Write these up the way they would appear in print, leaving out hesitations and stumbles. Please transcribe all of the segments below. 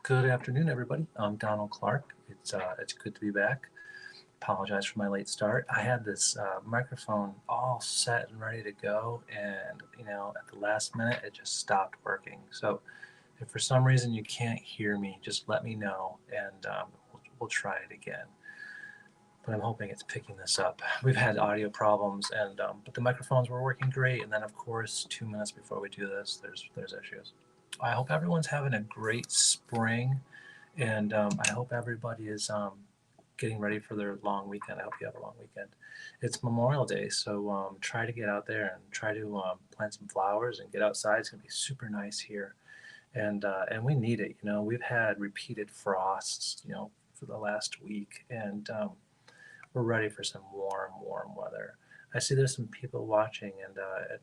Good afternoon, everybody. I'm Donald Clark. It's good to be back. Apologize for my late start. I had this microphone all set and ready to go, and at the last minute, it just stopped working. So, if for some reason you can't hear me, just let me know, and we'll try it again. But I'm hoping it's picking this up. We've had audio problems, and but the microphones were working great. And then, of course, 2 minutes before we do this, there's issues. I hope everyone's having a great spring, and I hope everybody is getting ready for their long weekend. I hope you have a long weekend. It's Memorial Day, so try to get out there and try to plant some flowers and get outside. It's gonna be super nice here, and we need it. We've had repeated frosts, for the last week, and we're ready for some warm weather. I see there's some people watching, and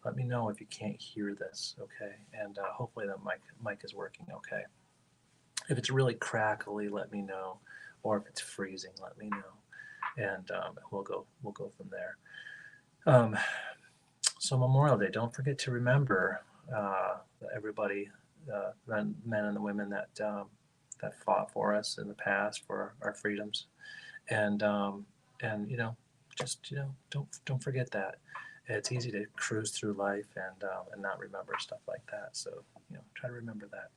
let me know if you can't hear this, okay? And hopefully the mic is working okay. If it's really crackly, let me know, or if it's freezing, let me know, and we'll go from there. Um, so Memorial Day, don't forget to remember everybody, men and the women that fought for us in the past for our freedoms, and just don't forget that. It's easy to cruise through life and not remember stuff like that. So try to remember that.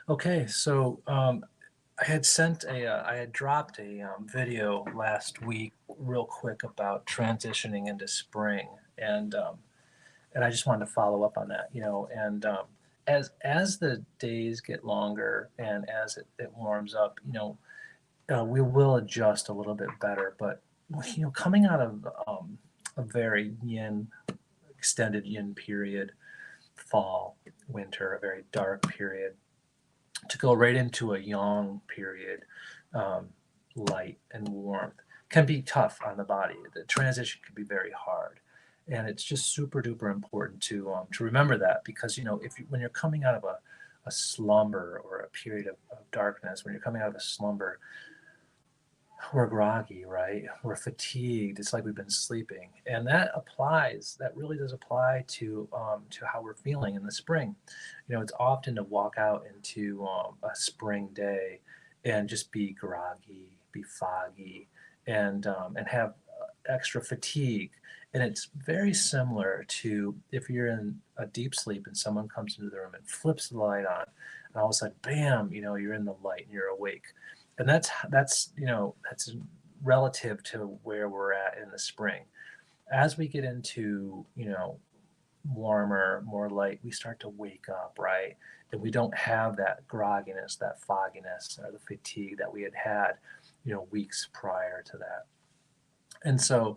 Okay, so I had dropped a video last week, real quick, about transitioning into spring, and I just wanted to follow up on that. And as the days get longer and as it warms up, we will adjust a little bit better. But coming out of a very extended yin period, fall, winter, a very dark period, to go right into a yang period, um, light and warmth, can be tough on the body. The transition can be very hard, and it's just super duper important to remember that, because if when you're coming out of a slumber or a period of darkness, when you're coming out of a slumber, we're groggy, right? We're fatigued. It's like we've been sleeping, and that applies. That really does apply to how we're feeling in the spring. It's often to walk out into a spring day and just be groggy, be foggy, and have extra fatigue. And it's very similar to if you're in a deep sleep and someone comes into the room and flips the light on, and all of a sudden, bam! You're in the light and you're awake, and that's relative to where we're at in the spring. As we get into warmer, more light, we start to wake up, right? And we don't have that grogginess, that fogginess, or the fatigue that we had weeks prior to that. And so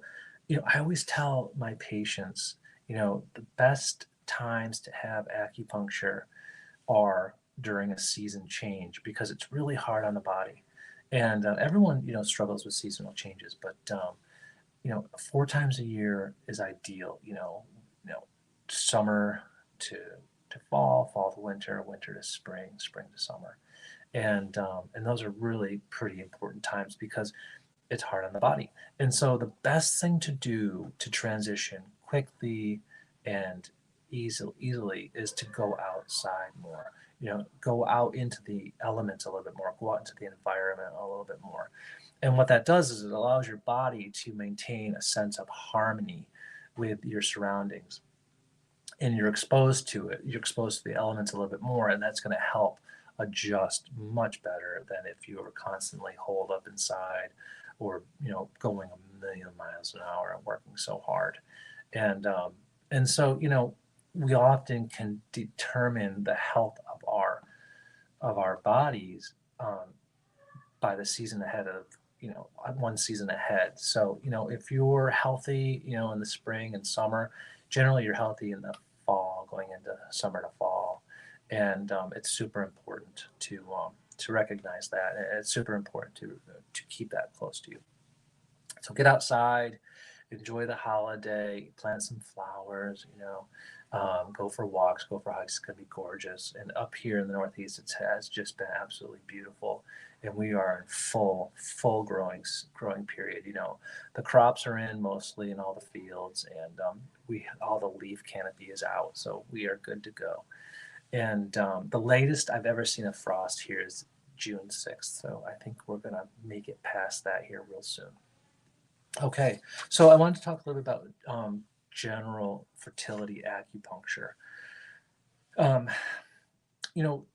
I always tell my patients, the best times to have acupuncture are during a season change, because it's really hard on the body. And everyone, struggles with seasonal changes, but 4 times a year is ideal. Summer to fall, fall to winter, winter to spring, spring to summer, and those are really pretty important times because it's hard on the body. And so the best thing to do to transition quickly and easily is to go outside more. Go out into the elements a little bit more, go out into the environment a little bit more. And what that does is it allows your body to maintain a sense of harmony with your surroundings. And you're exposed to it. You're exposed to the elements a little bit more, and that's going to help adjust much better than if you were constantly holed up inside, or going a million miles an hour and working so hard. And so we often can determine the health of our bodies, by the season ahead of one season ahead. So if you're healthy in the spring and summer, generally you're healthy in the fall, going into summer to fall. And it's super important to recognize that, and it's super important to keep that close to you. So get outside, enjoy the holiday, plant some flowers, go for walks, go for hikes. It's going to be gorgeous. And up here in the Northeast, it has just been absolutely beautiful. And we are in full growing period. The crops are in mostly in all the fields, and all the leaf canopy is out. So we are good to go. And the latest I've ever seen a frost here is June 6th. So I think we're going to make it past that here real soon. Okay, so I wanted to talk a little bit about general fertility acupuncture. Um, you know,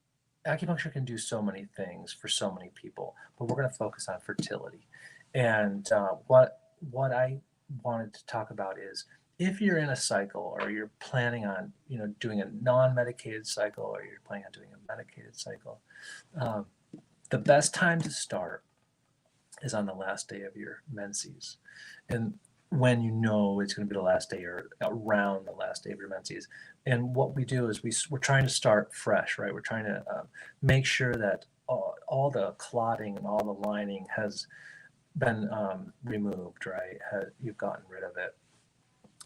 acupuncture can do so many things for so many people, but we're going to focus on fertility. And what I wanted to talk about is if you're in a cycle or you're planning on doing a non-medicated cycle or you're planning on doing a medicated cycle, um, the best time to start is on the last day of your menses. And when you know it's going to be the last day or around the last day of your menses. And what we do is we're trying to start fresh, right? We're trying to make sure that all the clotting and all the lining has been removed, right? You've gotten rid of it.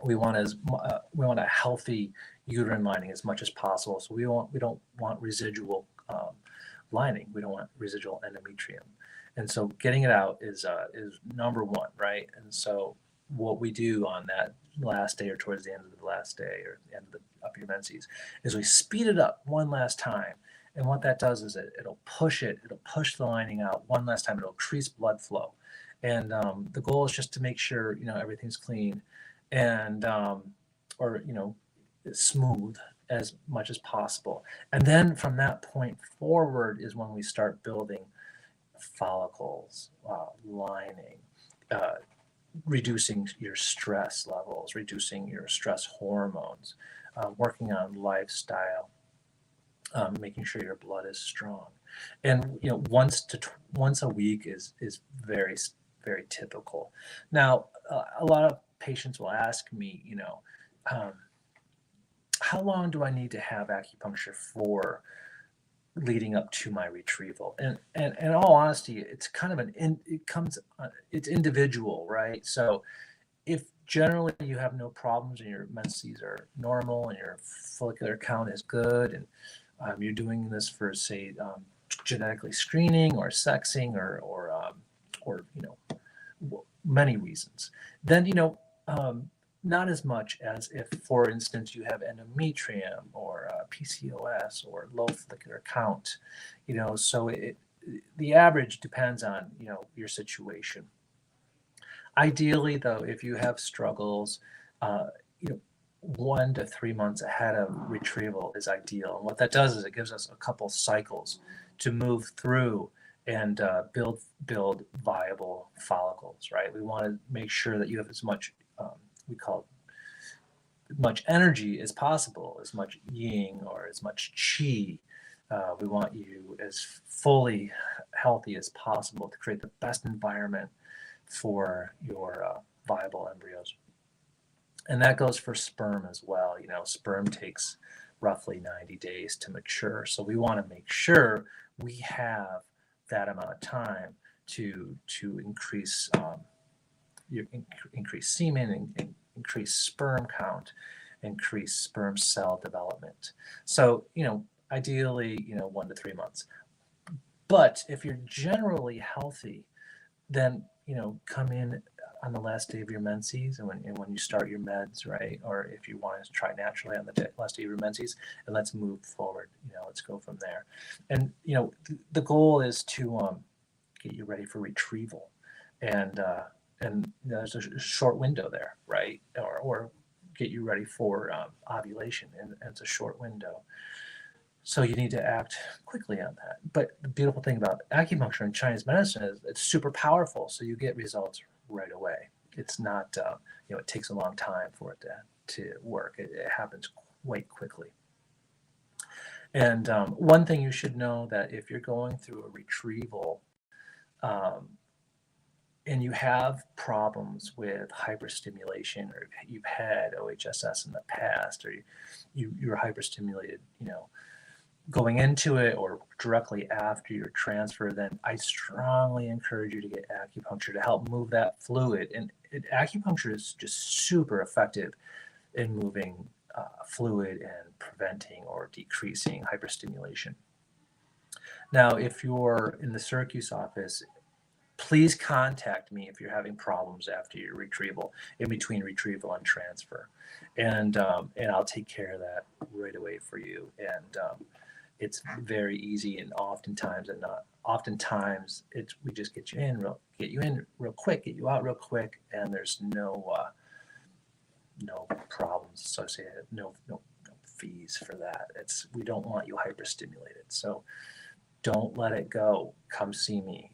We want a healthy uterine lining as much as possible. So we don't want residual lining. We don't want residual endometrium. And so getting it out is number one, right? And so what we do on that last day or towards the end of the last day or the end of your menses is we speed it up one last time. And what that does is it'll push the lining out one last time. It'll increase blood flow. And the goal is just to make sure, everything's clean and, or, smooth as much as possible. And then from that point forward is when we start building follicles, lining, uh, reducing your stress levels, reducing your stress hormones, working on lifestyle, making sure your blood is strong. And once a week is very very typical. Now, a lot of patients will ask me, um, how long do I need to have acupuncture for leading up to my retrieval? And in all honesty, it's kind of it's individual, right? So if generally you have no problems and your menses are normal and your follicular count is good and you're doing this for, say, genetically screening or sexing or many reasons, then not as much as if, for instance, you have endometrium or PCOS or low follicular count. So the average depends on your situation. Ideally, though, if you have struggles, uh, 1 to 3 months ahead of retrieval is ideal. And what that does is it gives us a couple cycles to move through and build viable follicles, right? We want to make sure that you have as much, we call it, much energy as possible, as much yin or as much qi. We want you as fully healthy as possible to create the best environment for your viable embryos. And that goes for sperm as well. Sperm takes roughly 90 days to mature. So we want to make sure we have that amount of time to increase increase semen and increase sperm count, increase sperm cell development. So ideally 1 to 3 months. But if you're generally healthy, then come in on the last day of your menses and when you start your meds, right? Or if you want to try naturally on the last day of your menses, and let's move forward. Let's go from there. And the goal is to get you ready for retrieval, and there's a short window there, right? Or get you ready for ovulation, and it's a short window. So you need to act quickly on that. But the beautiful thing about acupuncture and Chinese medicine is it's super powerful. So you get results right away. It's not, it takes a long time for it to work. It happens quite quickly. And one thing you should know that if you're going through a retrieval and you have problems with hyperstimulation, or you've had OHSS in the past, or you're hyperstimulated, going into it or directly after your transfer, then I strongly encourage you to get acupuncture to help move that fluid. And acupuncture is just super effective in moving fluid and preventing or decreasing hyperstimulation. Now, if you're in the Syracuse office, please contact me if you're having problems after your retrieval, in between retrieval and transfer, and I'll take care of that right away for you. And it's very easy, and oftentimes it's we just get you in real quick, get you out real quick, and there's no problems associated, no fees for that. We don't want you hyperstimulated, so don't let it go. Come see me.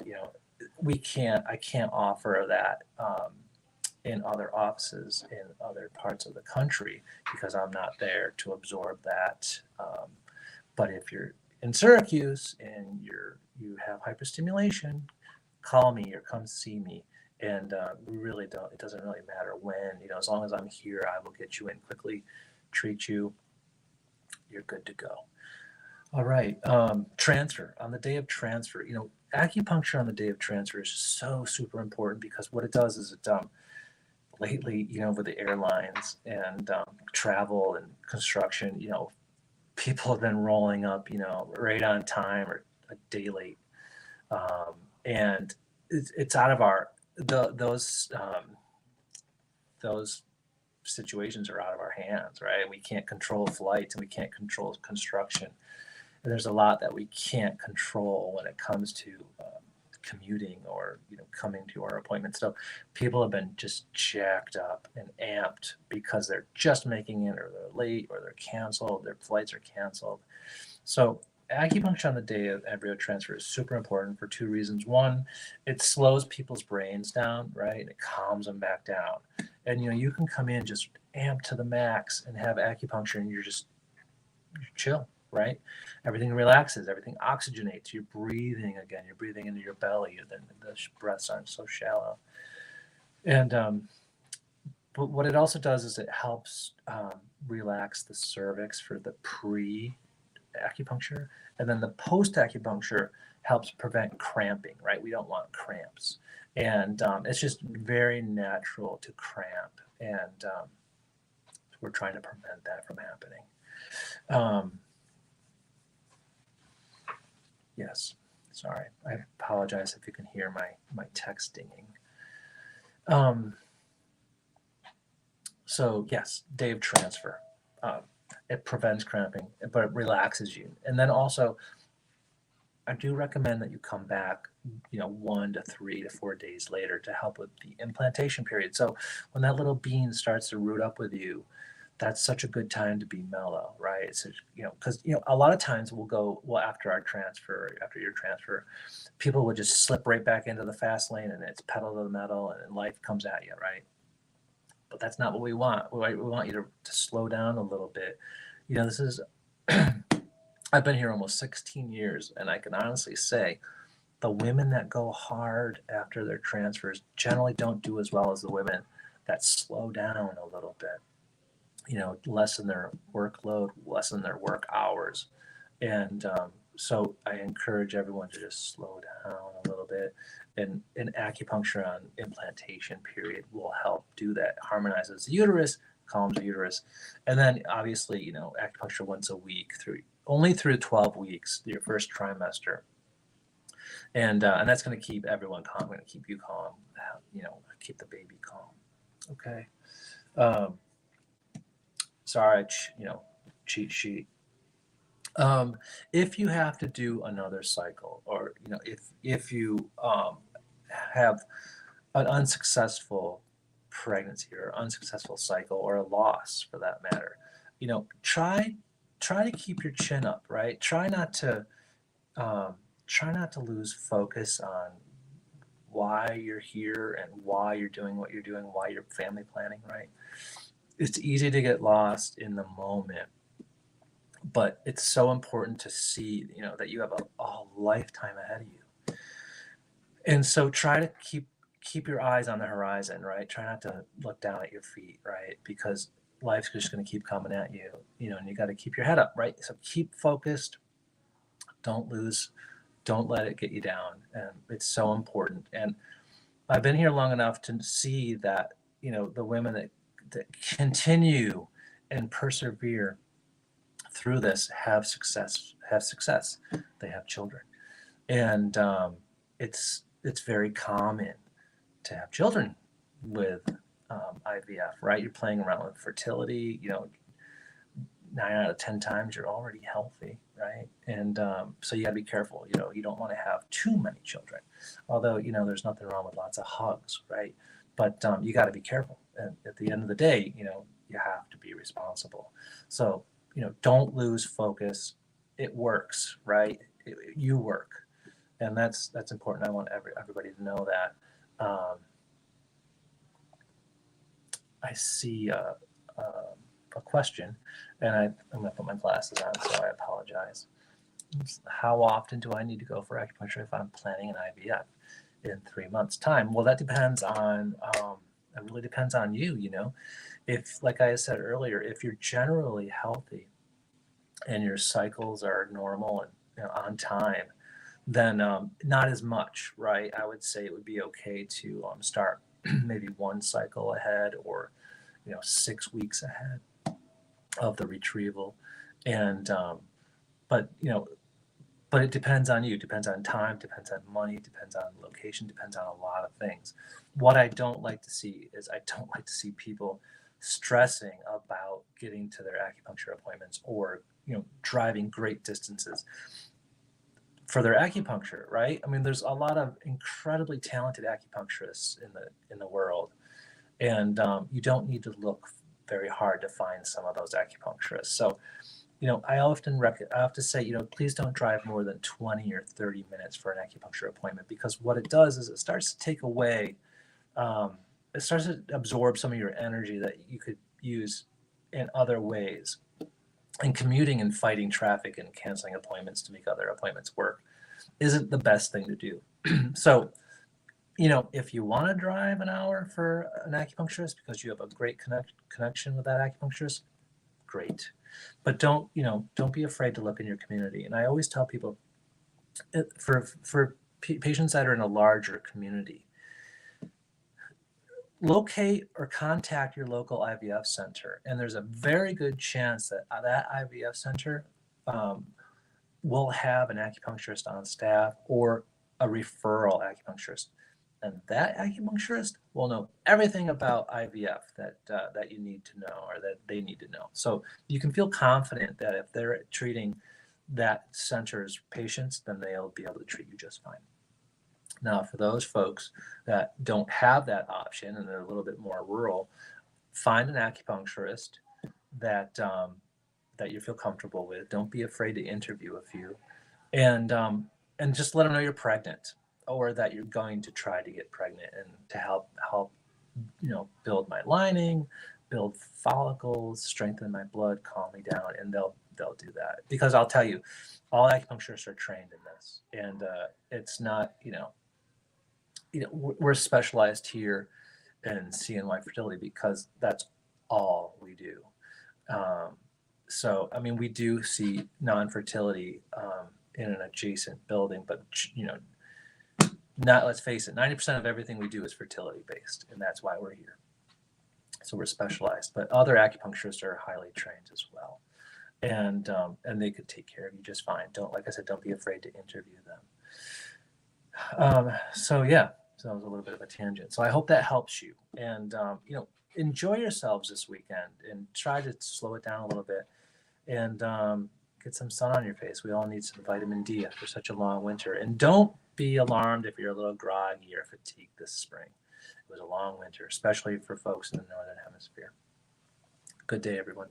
I can't offer that in other offices in other parts of the country because I'm not there to absorb that. But if you're in Syracuse and you have hyperstimulation, call me or come see me. And we really don't. It doesn't really matter when. As long as I'm here, I will get you in quickly, treat you. You're good to go. All right. Transfer on the day of transfer. Acupuncture on the day of transfer is so super important because what it does is lately, with the airlines and travel and construction, people have been rolling up, right on time or a day late, and it's out of those situations are out of our hands, right? We can't control flights and we can't control construction. And there's a lot that we can't control when it comes to commuting or coming to our appointments. So people have been just jacked up and amped because they're just making it, or they're late, or they're canceled. Their flights are canceled. So acupuncture on the day of embryo transfer is super important for two reasons. One, it slows people's brains down, right? And it calms them back down. And you can come in just amped to the max and have acupuncture, and you're chill. Right? Everything relaxes, everything oxygenates. You're breathing again. You're breathing into your belly, and then the breaths aren't so shallow. And but what it also does is it helps relax the cervix for the pre-acupuncture, and then the post-acupuncture helps prevent cramping. Right? We don't want cramps, and it's just very natural to cramp, and we're trying to prevent that from happening. Yes, sorry. I apologize if you can hear my text dinging. So yes, day of transfer. It prevents cramping, but it relaxes you. And then also, I do recommend that you come back, 1 to 3 to 4 days later to help with the implantation period. So when that little bean starts to root up with you, that's such a good time to be mellow, right? So, because, a lot of times after your transfer, people will just slip right back into the fast lane and it's pedal to the metal and life comes at you, right? But that's not what we want. We want you to slow down a little bit. This is, I've been here almost 16 years, and I can honestly say the women that go hard after their transfers generally don't do as well as the women that slow down a little bit. Lessen their workload, lessen their work hours. And so I encourage everyone to just slow down a little bit. And acupuncture on implantation period will help do that. Harmonizes the uterus, calms the uterus. And then obviously, acupuncture once a week only through 12 weeks, your first trimester. And that's going to keep everyone calm, going to keep you calm, keep the baby calm. Okay. Sorry, cheat sheet. If you have to do another cycle, or if you have an unsuccessful pregnancy or unsuccessful cycle, or a loss for that matter, try to keep your chin up, right? Try not to lose focus on why you're here and why you're doing what you're doing, why you're family planning, right? It's easy to get lost in the moment, but it's so important to see, that you have a lifetime ahead of you. And so try to keep your eyes on the horizon, right? Try not to look down at your feet, right? Because life's just going to keep coming at you, and you got to keep your head up, right? So keep focused. Don't let it get you down. And it's so important. And I've been here long enough to see that, the women that continue and persevere through this have success. They have children. And it's it's very common to have children with IVF, right? You're playing around with fertility, 9 out of 10 times you're already healthy, right? And so you got to be careful. You don't want to have too many children, although there's nothing wrong with lots of hugs, right? But you got to be careful. And at the end of the day, you have to be responsible. So don't lose focus. It works, right? You work, and that's important. I want everybody to know that. I see a question, and I'm going to put my glasses on, so I apologize. How often do I need to go for acupuncture if I'm planning an IVF in 3 months' time? Well, that depends on, it really depends on you, If, like I said earlier, if you're generally healthy and your cycles are normal and on time, then not as much, right? I would say it would be okay to start maybe one cycle ahead, or 6 weeks ahead of the retrieval. And but it depends on you, depends on time, depends on money, depends on location, depends on a lot of things. What I don't like to see is people stressing about getting to their acupuncture appointments, or driving great distances for their acupuncture, right? I mean, there's a lot of incredibly talented acupuncturists in the world, and you don't need to look very hard to find some of those acupuncturists. So, I have to say, please don't drive more than 20 or 30 minutes for an acupuncture appointment, because what it does is it starts to take away, it starts to absorb some of your energy that you could use in other ways. And commuting and fighting traffic and canceling appointments to make other appointments work isn't the best thing to do. So, if you want to drive an hour for an acupuncturist because you have a great connection with that acupuncturist, great. But don't be afraid to look in your community. And I always tell people, for patients that are in a larger community, locate or contact your local IVF center, and there's a very good chance that that IVF center will have an acupuncturist on staff, or a referral acupuncturist, and that acupuncturist will know everything about IVF that you need to know, or that they need to know. So you can feel confident that if they're treating that center's patients, then they'll be able to treat you just fine. Now, for those folks that don't have that option and they're a little bit more rural, find an acupuncturist that that you feel comfortable with. Don't be afraid to interview a few, and just let them know you're pregnant, or that you're going to try to get pregnant, and to help build my lining, build follicles, strengthen my blood, calm me down, and they'll do that. Because I'll tell you, all acupuncturists are trained in this, and it's not we're specialized here in CNY fertility because that's all we do. So I mean, we do see non-fertility in an adjacent building, but let's face it, 90% of everything we do is fertility based, and that's why we're here. So we're specialized, but other acupuncturists are highly trained as well, and they could take care of you just fine. Like I said, don't be afraid to interview them. So yeah, so that was a little bit of a tangent. So I hope that helps you, and enjoy yourselves this weekend, and try to slow it down a little bit, and get some sun on your face. We all need some vitamin D after such a long winter, and don't be alarmed if you're a little groggy or fatigued this spring. It was a long winter, especially for folks in the Northern Hemisphere. Good day, everyone.